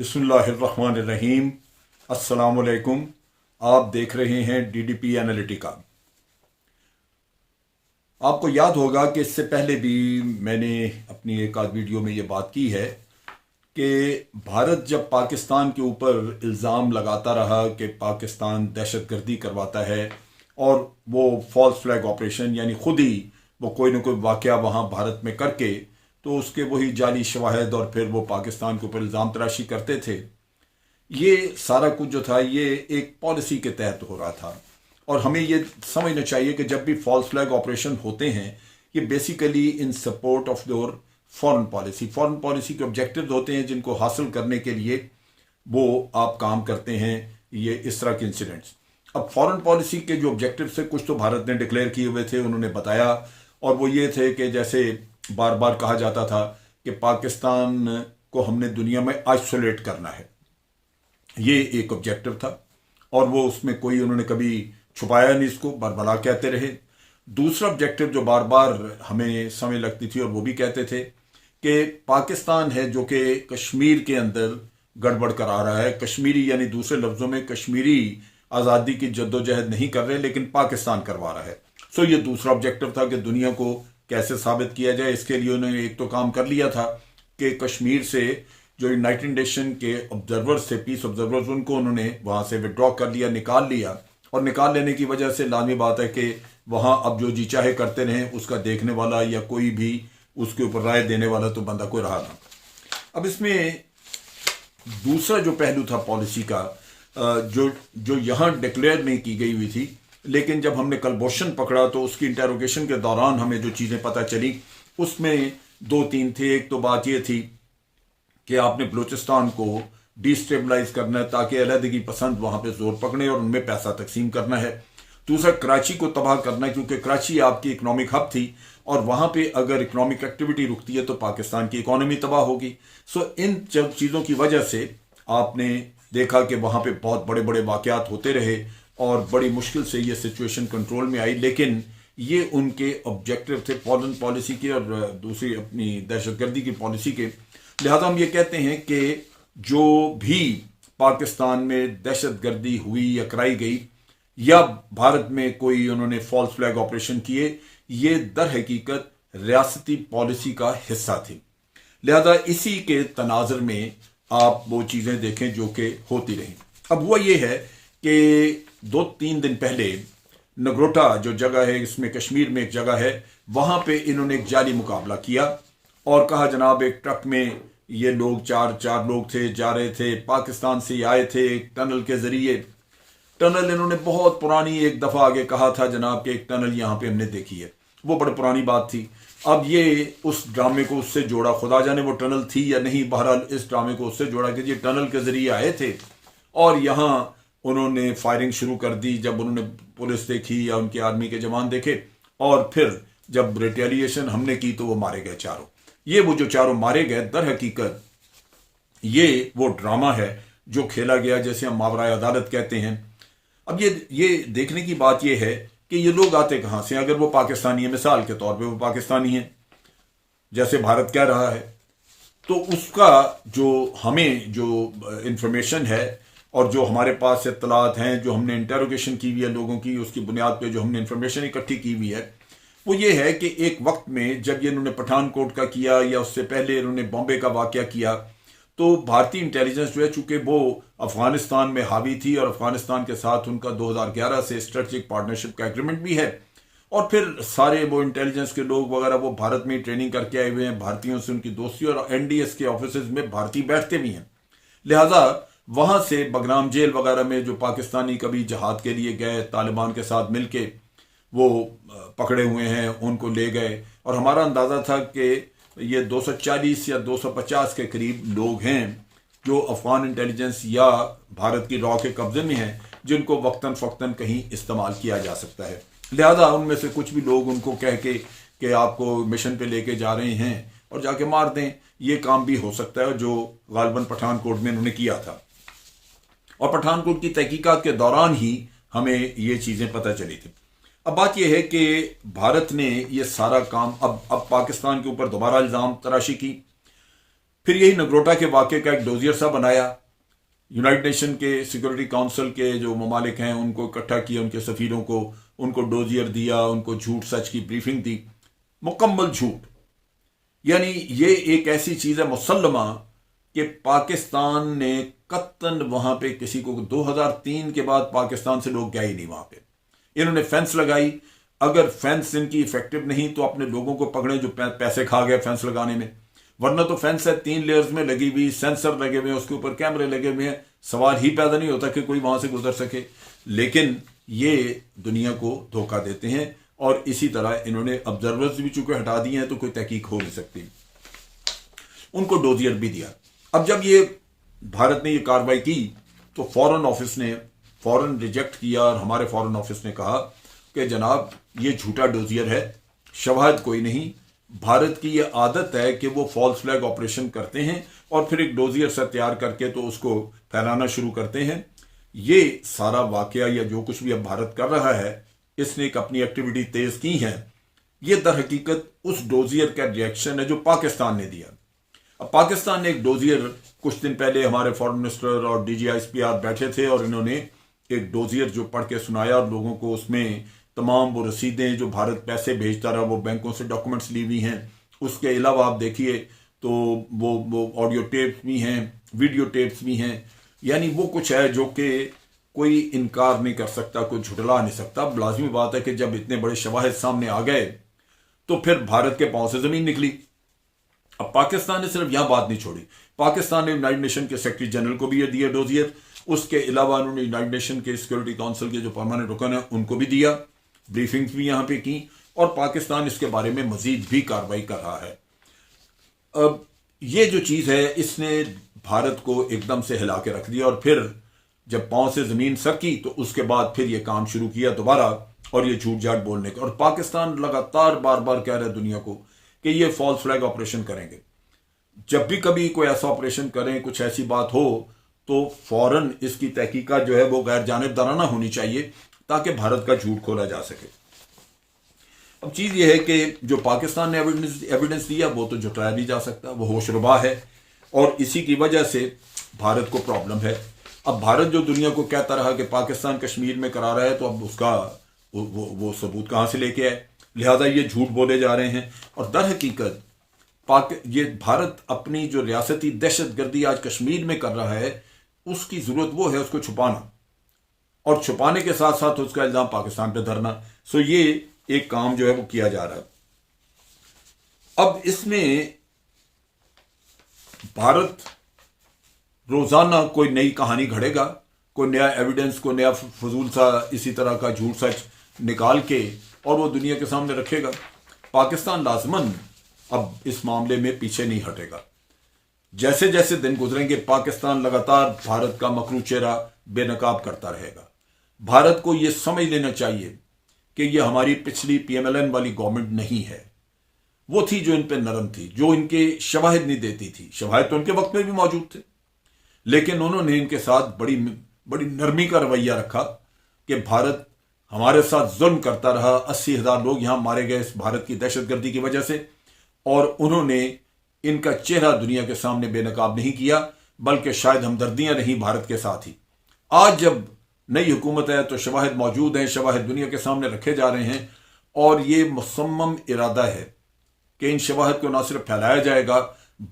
बिस्मिल्लाहिर्रहमानिर्रहीम। अस्सलामुअलैकुम। आप देख रहे हैं डीडीपी एनालिटिका। आपको याद होगा कि इससे पहले भी मैंने अपनी एक आध वीडियो में ये बात की है कि भारत जब पाकिस्तान के ऊपर इल्ज़ाम लगाता रहा कि पाकिस्तान दहशतगर्दी करवाता है और वो फॉल्स फ्लैग ऑपरेशन यानी खुद ही वो कोई ना कोई वाक़या वहाँ भारत में करके तो उसके वही जाली शवाहिद और फिर वो पाकिस्तान के ऊपर इल्ज़ाम तराशी करते थे। ये सारा कुछ जो था ये एक पॉलिसी के तहत हो रहा था और हमें ये समझना चाहिए कि जब भी फॉल्स फ्लैग ऑपरेशन होते हैं ये basically in support of your foreign policy के ऑब्जेक्टिव होते हैं जिनको हासिल करने के लिए वो आप काम करते हैं। ये इस तरह के इंसिडेंट्स अब फॉरेन पॉलिसी के जो ऑब्जेक्टिव थे कुछ तो भारत ने डिक्लेयर किए हुए थे, उन्होंने बताया, और वो ये थे कि जैसे बार बार कहा जाता था कि पाकिस्तान को हमने दुनिया में आइसोलेट करना है, ये एक ऑब्जेक्टिव था और वो उसमें कोई उन्होंने कभी छुपाया नहीं, इसको बरबला कहते रहे। दूसरा ऑब्जेक्टिव जो बार बार हमें समय लगती थी और वो भी कहते थे कि पाकिस्तान है जो कि कश्मीर के अंदर गड़बड़ करा रहा है, कश्मीरी यानी दूसरे लफ्ज़ों में कश्मीरी आज़ादी की जद्दोजहद नहीं कर रहे लेकिन पाकिस्तान करवा रहा है। सो ये दूसरा ऑब्जेक्टिव था कि दुनिया को कैसे साबित किया जाए। इसके लिए उन्होंने एक तो काम कर लिया था कि कश्मीर से जो यूनाइटेड नेशन के ऑब्जर्वर्स थे, पीस ऑब्जर्वर्स, उनको उन्होंने वहाँ से विड्रॉ कर लिया, निकाल लिया। और निकाल लेने की वजह से लाजमी बात है कि वहाँ अब जो जी चाहे करते रहें, उसका देखने वाला या कोई भी उसके ऊपर राय देने वाला तो बंदा कोई रहा ना। अब इसमें दूसरा जो पहलू था पॉलिसी का जो यहाँ डिक्लेयर नहीं की गई हुई थी, लेकिन जब हमने कलभूषण पकड़ा तो उसकी इंटेरोगेशन के दौरान हमें जो चीज़ें पता चली उसमें दो तीन थे। एक तो बात ये थी कि आपने बलूचिस्तान को डिस्टेबलाइज करना है ताकि अलहदगी पसंद वहाँ पे जोर पकड़े और उनमें पैसा तकसीम करना है। दूसरा कराची को तबाह करना है क्योंकि कराची आपकी इकोनॉमिक हब थी और वहाँ पे अगर इकोनॉमिक एक्टिविटी रुकती है तो पाकिस्तान की इकोनॉमी तबाह होगी। सो इन चीज़ों की वजह से आपने देखा कि वहाँ पे बहुत बड़े बड़े वाक़यात होते रहे और बड़ी मुश्किल से ये सिचुएशन कंट्रोल में आई, लेकिन ये उनके ऑब्जेक्टिव थे फॉरेन पॉलिसी के और दूसरी अपनी दहशतगर्दी की पॉलिसी के। लिहाजा हम ये कहते हैं कि जो भी पाकिस्तान में दहशतगर्दी हुई या कराई गई या भारत में कोई उन्होंने फॉल्स फ्लैग ऑपरेशन किए, ये दर हकीकत रियासती पॉलिसी का हिस्सा थी। लिहाजा इसी के तनाजर में आप वो चीज़ें देखें जो कि होती रहीं। अब वो ये है कि 2-3 दिन पहले नगरोटा जो जगह है, इसमें कश्मीर में एक जगह है, वहाँ पे इन्होंने एक जाली मुकाबला किया और कहा जनाब एक ट्रक में ये लोग चार लोग थे, जा रहे थे, पाकिस्तान से आए थे एक टनल के ज़रिए। टनल इन्होंने बहुत पुरानी, एक दफ़ा आगे कहा था जनाब कि एक टनल यहाँ पे हमने देखी है, वो बड़ी पुरानी बात थी। अब ये उस ड्रामे को उससे जोड़ा, खुदा जाने वो टनल थी या नहीं, बहरहाल इस ड्रामे को उससे जोड़ा कि ये टनल के ज़रिए आए थे और यहाँ उन्होंने फायरिंग शुरू कर दी जब उन्होंने पुलिस देखी या उनके आर्मी के जवान देखे, और फिर जब रिटेलिएशन हमने की तो वो मारे गए चारों। ये वो जो चारों मारे गए, दर हकीकत ये वो ड्रामा है जो खेला गया, जैसे हम मावराए अदालत कहते हैं। अब ये देखने की बात ये है कि ये लोग आते कहाँ से। अगर वो पाकिस्तानी है, मिसाल के तौर पे वो पाकिस्तानी है जैसे भारत कह रहा है, तो उसका जो हमें जो इंफॉर्मेशन है और जो हमारे पास इत्तलात हैं, जो हमने इंटेरोगेशन की हुई है लोगों की, उसकी बुनियाद पे जो हमने इंफॉर्मेशन इकट्ठी की हुई है, वो ये है कि एक वक्त में जब ये इन्होंने पठानकोट का किया या उससे पहले इन्होंने बॉम्बे का वाक़या किया, तो भारतीय इंटेलिजेंस जो है चूँकि वो अफगानिस्तान में हावी थी और अफगानिस्तान के साथ उनका 2011 से स्ट्रेटजिक पार्टनरशिप का एग्रीमेंट भी है, और फिर सारे वो इंटेलिजेंस के लोग वगैरह वो भारत में ट्रेनिंग करके आए हुए हैं, भारतीयों से उनकी दोस्ती, और एनडीएस के ऑफिस में भारतीय बैठते भी हैं। लिहाजा वहाँ से बगराम जेल वगैरह में जो पाकिस्तानी कभी जहाद के लिए गए, तालिबान के साथ मिलके वो पकड़े हुए हैं, उनको ले गए, और हमारा अंदाज़ा था कि ये 240 या 250 के करीब लोग हैं जो अफगान इंटेलिजेंस या भारत की रॉ के कब्जे में हैं, जिनको वक्तन फ़क्तन कहीं इस्तेमाल किया जा सकता है। लिहाजा उनमें से कुछ भी लोग उनको कह के कि आपको मिशन पे लेके जा रहे हैं और जाके मार दें, ये काम भी हो सकता है जो गालिबन पठानकोट में उन्होंने किया था। और पठानकोट की तहकीकात के दौरान ही हमें ये चीज़ें पता चली थी। अब बात यह है कि भारत ने ये सारा काम अब पाकिस्तान के ऊपर दोबारा इल्ज़ाम तराशी की। फिर यही नगरोटा के वाक़े का एक डोजियर सा बनाया, यूनाइटेड नेशन के सिक्योरिटी काउंसिल के जो ममालिक हैं उनको इकट्ठा किया, उनके सफ़ीरों को, उनको डोजियर दिया, उनको झूठ सच की ब्रीफिंग दी, मुकम्मल झूठ। यानी ये एक ऐसी चीज़ है मुसल्लमा कि पाकिस्तान ने कत्तन वहाँ पे किसी को 2003 के बाद पाकिस्तान से लोग गए ही नहीं वहाँ पे। इन्होंने फेंस लगाई, अगर फेंस इनकी इफेक्टिव नहीं तो अपने लोगों को पकड़े जो पैसे खा गए फेंस लगाने में, वरना तो फेंस है 3 लेयर्स में लगी हुई, सेंसर लगे हुए हैं, उसके ऊपर कैमरे लगे हुए हैं, सवाल ही पैदा नहीं होता कि कोई वहां से गुजर सके। लेकिन ये दुनिया को धोखा देते हैं और इसी तरह इन्होंने ऑब्जर्वर्स भी चूंकि हटा दिए हैं तो कोई तहकीक हो नहीं सकती। उनको डोजियर भी दिया। अब जब ये भारत ने ये कार्रवाई की तो फॉरेन ऑफिस ने फौरन रिजेक्ट किया और हमारे फॉरेन ऑफिस ने कहा कि जनाब ये झूठा डोजियर है, शवाहद कोई नहीं। भारत की ये आदत है कि वो फॉल्स फ्लैग ऑपरेशन करते हैं और फिर एक डोजियर से तैयार करके तो उसको फैलाना शुरू करते हैं। ये सारा वाकया या जो कुछ भी अब भारत कर रहा है, इसने एक अपनी एक्टिविटी तेज की है, ये दर हकीकत उस डोजियर का रिएक्शन है जो पाकिस्तान ने दिया। अब पाकिस्तान ने एक डोजियर, कुछ दिन पहले हमारे फॉरेन मिनिस्टर और DGISPR बैठे थे और इन्होंने एक डोजियर जो पढ़ के सुनाया और लोगों को उसमें तमाम वो रसीदें जो भारत पैसे भेजता रहा वो बैंकों से डॉक्यूमेंट्स ली हुई हैं। उसके अलावा आप देखिए तो वो ऑडियो टेप्स भी हैं, वीडियो टेप्स भी हैं। यानी वो कुछ है जो कि कोई इनकार नहीं कर सकता, कोई झुठला नहीं सकता। लाजमी बात है कि जब इतने बड़े शवाहिद सामने आ गए तो फिर भारत के पांव से जमीन निकली। अब पाकिस्तान ने सिर्फ यहां बात नहीं छोड़ी, पाकिस्तान ने यूनाइटेड नेशन के सेक्रेटरी जनरल को भी ये दिया डोजियर। उसके अलावा उन्होंने यूनाइटेड नेशन के सिक्योरिटी काउंसिल के जो परमानेंट रुकन है उनको भी दिया, ब्रीफिंग्स भी यहां पे की और पाकिस्तान इसके बारे में मजीद भी कार्रवाई कर रहा है। अब ये जो चीज़ है इसने भारत को एकदम से हिला के रख दिया और फिर जब पांव से जमीन सरकी तो उसके बाद फिर ये काम शुरू किया दोबारा और ये झूठ झाट बोलने का। और पाकिस्तान लगातार बार बार कह रहा है दुनिया को कि ये फॉल्स फ्लैग ऑपरेशन करेंगे। जब भी कभी कोई ऐसा ऑपरेशन करें, कुछ ऐसी बात हो तो फौरन इसकी तहकीकात जो है वो गैर जानिबदाराना होनी चाहिए ताकि भारत का झूठ खोला जा सके। अब चीज़ ये है कि जो पाकिस्तान ने एविडेंस दिया वो तो जुटाया नहीं जा सकता, वो होशरुबा है और इसी की वजह से भारत को प्रॉब्लम है। अब भारत जो दुनिया को कहता रहा कि पाकिस्तान कश्मीर में करा रहा है तो अब उसका वो सबूत कहाँ से लेके आए, लिहाजा ये झूठ बोले जा रहे हैं। और दर हकीकत ये भारत अपनी जो रियासती दहशतगर्दी आज कश्मीर में कर रहा है उसकी ज़रूरत वो है उसको छुपाना और छुपाने के साथ साथ उसका इल्ज़ाम पाकिस्तान पे धरना। सो ये एक काम जो है वो किया जा रहा है। अब इसमें भारत रोजाना कोई नई कहानी घड़ेगा, कोई नया एविडेंस, कोई नया फजूल सा इसी तरह का झूठ सच निकाल के और वो दुनिया के सामने रखेगा। पाकिस्तान लाजमन अब इस मामले में पीछे नहीं हटेगा। जैसे जैसे दिन गुजरेंगे पाकिस्तान लगातार भारत का मकरू चेहरा बेनकाब करता रहेगा। भारत को यह समझ लेना चाहिए कि यह हमारी पिछली PMLN वाली गवर्नमेंट नहीं है। वो थी जो इन पे नरम थी, जो इनके शवाहिद नहीं देती थी। शवाहिद तो उनके वक्त में भी मौजूद थे लेकिन उन्होंने इनके साथ बड़ी बड़ी नरमी का रवैया रखा कि भारत हमारे साथ जुल्म करता रहा। 80,000 लोग यहां मारे गए इस भारत की दहशतगर्दी की वजह से और उन्होंने इनका चेहरा दुनिया के सामने बेनकाब नहीं किया, बल्कि शायद हमदर्दियां रही भारत के साथ ही। आज जब नई हुकूमत है तो शवाहिद मौजूद हैं, शवाहिद दुनिया के सामने रखे जा रहे हैं और ये मुसम्मम इरादा है कि इन शवाहिद को न सिर्फ फैलाया जाएगा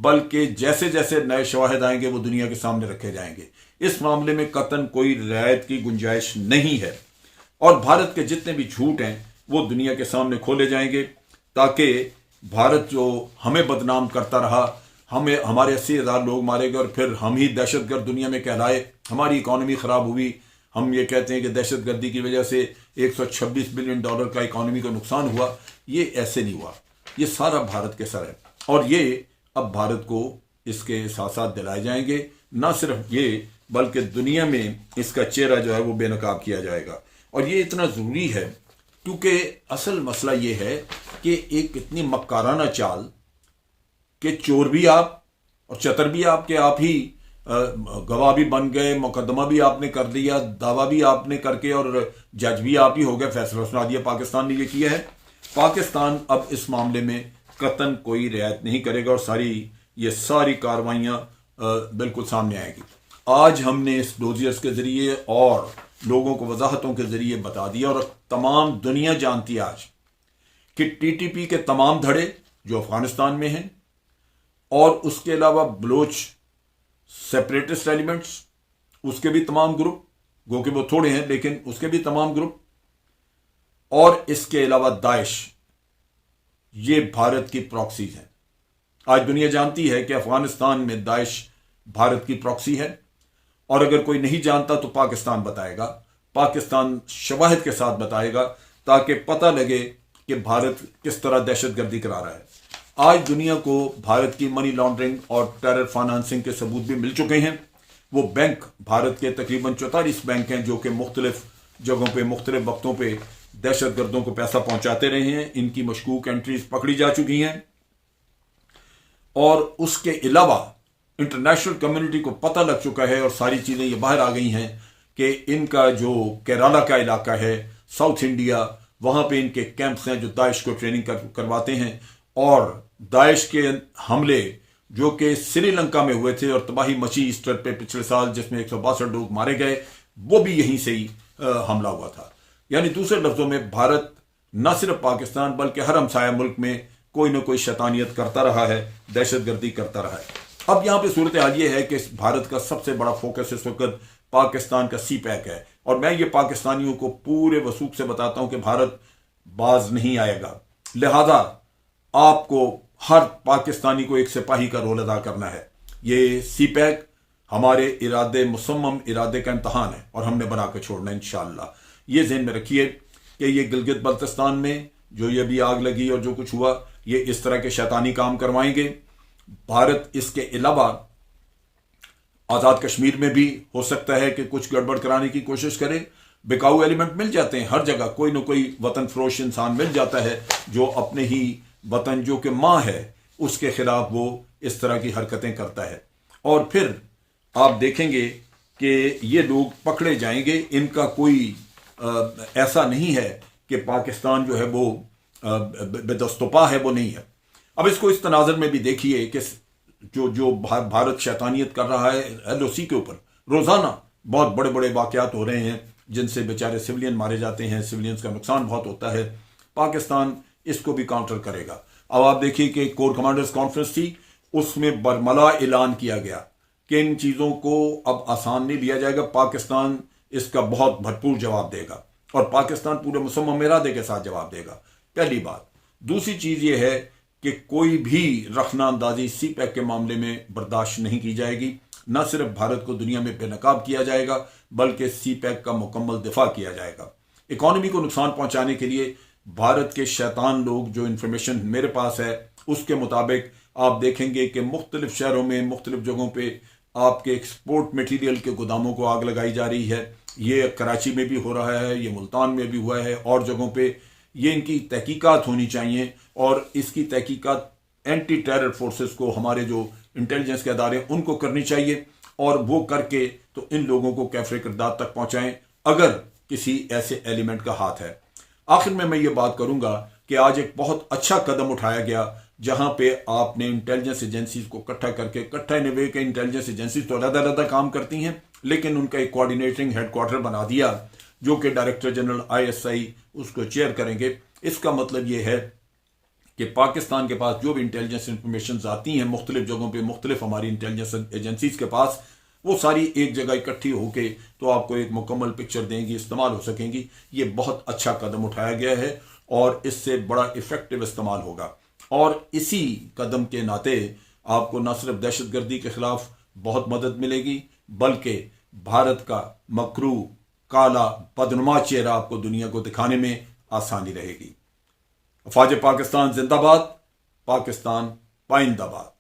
बल्कि जैसे जैसे नए शवाहिद आएंगे वो दुनिया के सामने रखे जाएंगे। इस मामले में कतन कोई रियायत की गुंजाइश नहीं है और भारत के जितने भी झूठ हैं वो दुनिया के सामने खोले जाएंगे ताकि भारत जो हमें बदनाम करता रहा, हमें हमारे 80,000 लोग मारे गए और फिर हम ही दहशतगर्द दुनिया में कहलाए, हमारी इकॉनमी खराब हुई। हम ये कहते हैं कि दहशतगर्दी की वजह से $126 बिलियन का इकॉनमी का नुकसान हुआ। ये ऐसे नहीं हुआ, ये सारा भारत के सर है और ये अब भारत को इसके साथ साथ दिलाए जाएंगे। ना सिर्फ ये बल्कि दुनिया में इसका चेहरा जो है वो बेनकाब किया जाएगा। और ये इतना ज़रूरी है क्योंकि असल मसला ये है कि एक इतनी मक्काराना चाल कि चोर भी आप और चतर भी आप के आप ही गवाह भी बन गए, मुकदमा भी आपने कर दिया, दावा भी आपने करके और जज भी आप ही हो गए, फैसला सुना दिया। पाकिस्तान ने ये किया है। पाकिस्तान अब इस मामले में कतन कोई रियायत नहीं करेगा और सारी یہ ساری کارروائیاں بالکل سامنے آئے گی۔ آج ہم نے اس ڈوزیئرز کے ذریعے اور لوگوں کو وضاحتوں کے ذریعے بتا دیا، اور تمام دنیا جانتی ہے آج کہ ٹی ٹی پی کے تمام دھڑے جو افغانستان میں ہیں، اور اس کے علاوہ بلوچ سیپریٹسٹ ایلیمنٹس، اس کے بھی تمام گروپ، گو کہ وہ تھوڑے ہیں لیکن اس کے بھی تمام گروپ، اور اس کے علاوہ داعش، یہ بھارت کی پراکسیز ہیں۔ آج دنیا جانتی ہے کہ افغانستان میں داعش بھارت کی پراکسی ہے، اور اگر کوئی نہیں جانتا تو پاکستان بتائے گا، پاکستان شواہد کے ساتھ بتائے گا، تاکہ پتہ لگے کہ بھارت کس طرح دہشت گردی کرا رہا ہے۔ آج دنیا کو بھارت کی منی لانڈرنگ اور ٹیرر فائنانسنگ کے ثبوت بھی مل چکے ہیں۔ وہ بینک بھارت کے تقریباً 44 بینک ہیں جو کہ مختلف جگہوں پہ مختلف وقتوں پہ دہشت گردوں کو پیسہ پہنچاتے رہے ہیں۔ ان کی مشکوک انٹریز پکڑی جا چکی ہیں، اور اس کے علاوہ انٹرنیشنل کمیونٹی کو پتہ لگ چکا ہے، اور ساری چیزیں یہ باہر آ گئی ہیں کہ ان کا جو کیرالا کا علاقہ ہے، ساؤتھ انڈیا، وہاں پہ ان کے کیمپس ہیں جو داعش کو ٹریننگ کرواتے ہیں، اور داعش کے حملے جو کہ سری لنکا میں ہوئے تھے اور تباہی مچی ایسٹر پہ پچھلے سال، جس میں 162 لوگ مارے گئے، وہ بھی یہیں سے ہی حملہ ہوا تھا۔ یعنی دوسرے لفظوں میں بھارت نہ صرف پاکستان بلکہ ہر ہمسایہ ملک میں کوئی نہ کوئی شیطانیت کرتا رہا ہے، دہشت گردی کرتا رہا ہے۔ اب یہاں پہ صورتحال یہ ہے کہ بھارت کا سب سے بڑا فوکس اس وقت پاکستان کا سی پیک ہے، اور میں یہ پاکستانیوں کو پورے وثوق سے بتاتا ہوں کہ بھارت باز نہیں آئے گا، لہذا آپ کو ہر پاکستانی کو ایک سپاہی کا رول ادا کرنا ہے۔ یہ سی پیک ہمارے ارادے، مصمم ارادے کا امتحان ہے، اور ہم نے بنا کے چھوڑنا ہے انشاءاللہ۔ یہ ذہن میں رکھیے کہ یہ گلگت بلتستان میں جو یہ بھی آگ لگی اور جو کچھ ہوا، یہ اس طرح کے شیطانی کام کروائیں گے۔ بھارت اس کے علاوہ آزاد کشمیر میں بھی ہو سکتا ہے کہ کچھ گڑبڑ کرانے کی کوشش کرے۔ بکاؤ ایلیمنٹ مل جاتے ہیں ہر جگہ، کوئی نہ کوئی وطن فروش انسان مل جاتا ہے جو اپنے ہی وطن جو کہ ماں ہے اس کے خلاف وہ اس طرح کی حرکتیں کرتا ہے، اور پھر آپ دیکھیں گے کہ یہ لوگ پکڑے جائیں گے۔ ان کا کوئی ایسا نہیں ہے کہ پاکستان جو ہے وہ بے دست و پا ہے، وہ نہیں ہے۔ اب اس کو اس تناظر میں بھی دیکھیے کہ جو بھارت شیطانیت کر رہا ہے ایل او سی کے اوپر، روزانہ بہت بڑے بڑے واقعات ہو رہے ہیں جن سے بیچارے سولین مارے جاتے ہیں، سولینز کا نقصان بہت ہوتا ہے۔ پاکستان اس کو بھی کاؤنٹر کرے گا۔ اب آپ دیکھیے کہ کور کمانڈرز کانفرنس تھی، اس میں برملا اعلان کیا گیا کہ ان چیزوں کو اب آسان نہیں لیا جائے گا، پاکستان اس کا بہت بھرپور جواب دے گا، اور پاکستان پورے مصمم ارادے کے ساتھ جواب دے گا، پہلی بات۔ دوسری چیز یہ ہے کہ کوئی بھی رخنہ اندازی سی پیک کے معاملے میں برداشت نہیں کی جائے گی۔ نہ صرف بھارت کو دنیا میں بے نقاب کیا جائے گا بلکہ سی پیک کا مکمل دفاع کیا جائے گا۔ اکانومی کو نقصان پہنچانے کے لیے بھارت کے شیطان لوگ، جو انفارمیشن میرے پاس ہے اس کے مطابق آپ دیکھیں گے کہ مختلف شہروں میں مختلف جگہوں پہ آپ کے ایکسپورٹ میٹیریل کے گوداموں کو آگ لگائی جا رہی ہے۔ یہ کراچی میں بھی ہو رہا ہے، یہ ملتان میں بھی ہوا ہے، اور جگہوں پہ۔ یہ ان کی تحقیقات ہونی چاہیے، اور اس کی تحقیقات اینٹی ٹیرر فورسز کو، ہمارے جو انٹیلیجنس کے ادارے ان کو کرنی چاہیے، اور وہ کر کے تو ان لوگوں کو کیفر کردار تک پہنچائیں اگر کسی ایسے ایلیمنٹ کا ہاتھ ہے۔ آخر میں یہ بات کروں گا کہ آج ایک بہت اچھا قدم اٹھایا گیا جہاں پہ آپ نے انٹیلیجنس ایجنسیز کو اکٹھا کر کے، اکٹھا ان وے کہ انٹیلیجنس ایجنسیز تو علیحدہ علیحدہ کام کرتی ہیں لیکن ان کا ایک کوآرڈینیٹنگ ہیڈ کوارٹر بنا دیا جو کہ ڈائریکٹر جنرل ISI اس کو چیئر کریں گے۔ اس کا مطلب یہ ہے کہ پاکستان کے پاس جو بھی انٹیلیجنس انفارمیشنز آتی ہیں مختلف جگہوں پہ، مختلف ہماری انٹیلیجنس ایجنسیز کے پاس، وہ ساری ایک جگہ اکٹھی ہو کے تو آپ کو ایک مکمل پکچر دیں گی، استعمال ہو سکیں گی۔ یہ بہت اچھا قدم اٹھایا گیا ہے اور اس سے بڑا ایفیکٹو استعمال ہوگا، اور اسی قدم کے ناطے آپ کو نہ صرف دہشت گردی کے خلاف بہت مدد ملے گی بلکہ بھارت کا مکرو، کالا، بدنما چہرہ آپ کو دنیا کو دکھانے میں آسانی رہے گی۔ افواج پاکستان زندہ باد، پاکستان پائندہ باد۔